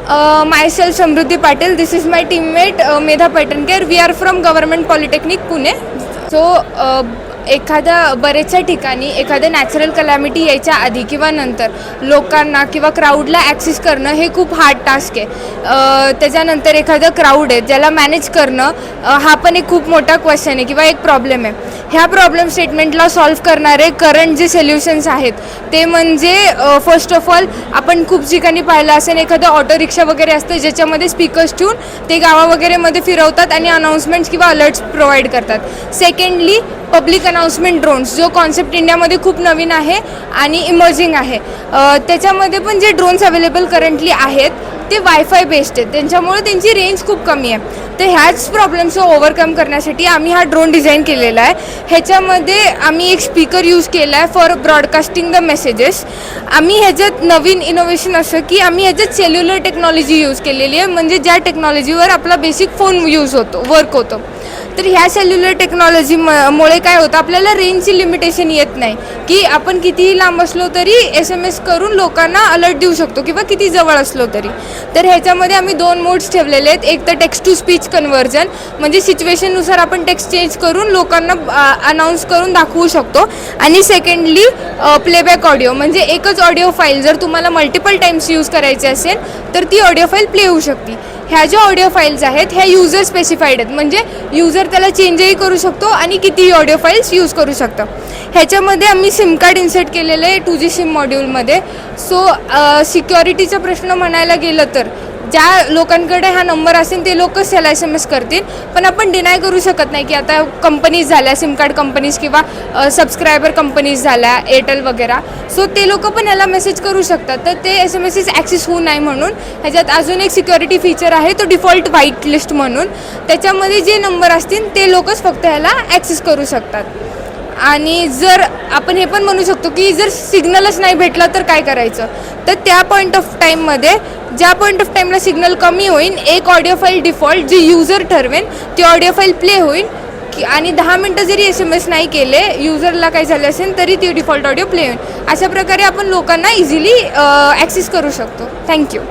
Myself Samruddhi Patil. This is my teammate Medha Paitankar. We are from Government Polytechnic Pune. So एखाद्या बरेचशा ठिकाणी एखाद्या natural calamity यायच्या आधी किंवा नंतर लोकांना किंवा क्राऊडला ॲक्सेस करणं हे खूप हार्ड टास्क आहे. त्याच्यानंतर एखादं क्राऊड आहे ज्याला मॅनेज करणं हा पण एक खूप मोठा क्वेश्चन आहे किंवा एक प्रॉब्लेम आहे. ह्या प्रॉब्लेम स्टेटमेंटला सॉल्व्ह करणारे करंट जे सोल्युशन्स आहेत ते म्हणजे फर्स्ट ऑफ ऑल आपण खूप ठिकाणी पाहिलं असेल एखादं ऑटो रिक्षा वगैरे असतं ज्याच्यामध्ये स्पीकर्स ठेवून ते गावा वगैरेमध्ये फिरवतात आणि अनाऊन्समेंट्स किंवा अलर्ट्स प्रोव्हाइड करतात. सेकंडली पब्लिक अनाउन्समेंट ड्रोन्स जो कॉन्सेप्ट इंडियामध्ये खूप नवीन आहे आणि इमर्जिंग आहे. त्याच्यामध्ये पण जे ड्रोन्स अवेलेबल करंटली आहेत ते वायफाय बेस्ड आहेत, त्यांच्यामुळे त्यांची रेंज खूप कमी आहे. तर ह्याच प्रॉब्लेम्स ओव्हरकम करण्यासाठी आम्ही हा ड्रोन डिझाईन केलेला आहे. ह्याच्यामध्ये आम्ही एक स्पीकर यूज केला आहे फॉर ब्रॉडकास्टिंग द मेसेजेस. आम्ही ह्याच्यात नवीन इनोव्हेशन असं की आम्ही ह्याच्यात सेल्युलर टेक्नॉलॉजी यूज केलेली आहे, म्हणजे ज्या टेक्नॉलॉजीवर आपला बेसिक फोन यूज होतो वर्क होतो. तर ह्या सेल्युलर टेक्नॉलॉजीमुळे काय होतं आपल्याला रेंजची लिमिटेशन येत नाही की आपण कितीही लांब असलो तरी SMS करून लोकांना अलर्ट देऊ शकतो किंवा किती जवळ असलो तरी. तर ह्याच्यामध्ये आम्ही 2 मोड्स ठेवलेले आहेत. एक तर टेक्स्ट टू स्पीच कन्व्हर्जन, म्हणजे सिच्युएशननुसार आपण टेक्स्ट चेंज करून लोकांना अनाऊन्स करून दाखवू शकतो. आणि सेकंडली प्लेबॅक ऑडिओ, म्हणजे एकच ऑडिओ फाईल जर तुम्हाला मल्टिपल टाइम्स यूज करायची असेल तर ती ऑडिओ फाईल प्ले होऊ शकते. ह्या ज्या ऑडिओ फाईल्स आहेत ह्या युजर स्पेसिफाईड आहेत, म्हणजे युजर त्याला चेंजही करू शकतो आणि कितीही ऑडिओ फाईल्स यूज करू शकतो. ह्याच्यामध्ये आम्ही सिम कार्ड इन्सर्ट केलेलं आहे 2G सिम मॉड्यूलमध्ये. सो सिक्युरिटीचा प्रश्न म्हणायला गेलं तर ज्या लोकांकडे हा नंबर असेल ते लोकच त्याला SMS करतील, पण आपण डिनाय करू शकत नाही की आता कंपनीज झाल्या सिम कार्ड कंपनीज किंवा सबस्क्रायबर कंपनीज झाल्या एअरटेल वगैरे, सो ते लोक पण ह्याला मेसेज करू शकतात. तर ते SMS ॲक्सेस होऊ नाही म्हणून ह्याच्यात अजून एक सिक्युरिटी फीचर आहे तो डिफॉल्ट व्हाईट लिस्ट म्हणून. त्याच्यामध्ये जे नंबर असतील ते लोकच फक्त ह्याला ॲक्सेस करू शकतात. आणि जर आपण हे पण म्हणू शकतो की जर सिग्नलच नाही भेटला तर काय करायचं, तर त्या पॉईंट ऑफ टाईममध्ये ज्या पॉईंट ऑफ टाईमला सिग्नल कमी होईल एक ऑडिओ फाईल डिफॉल्ट जी युजर ठरवेन ती ऑडिओ फाईल प्ले होईल आणि 10 मिनटं जरी SMS नाही केले युजरला काही झाले असेल तरी ती डिफॉल्ट ऑडिओ प्ले होईल. अशा प्रकारे आपण लोकांना इझिली ॲक्सेस करू शकतो. थँक्यू.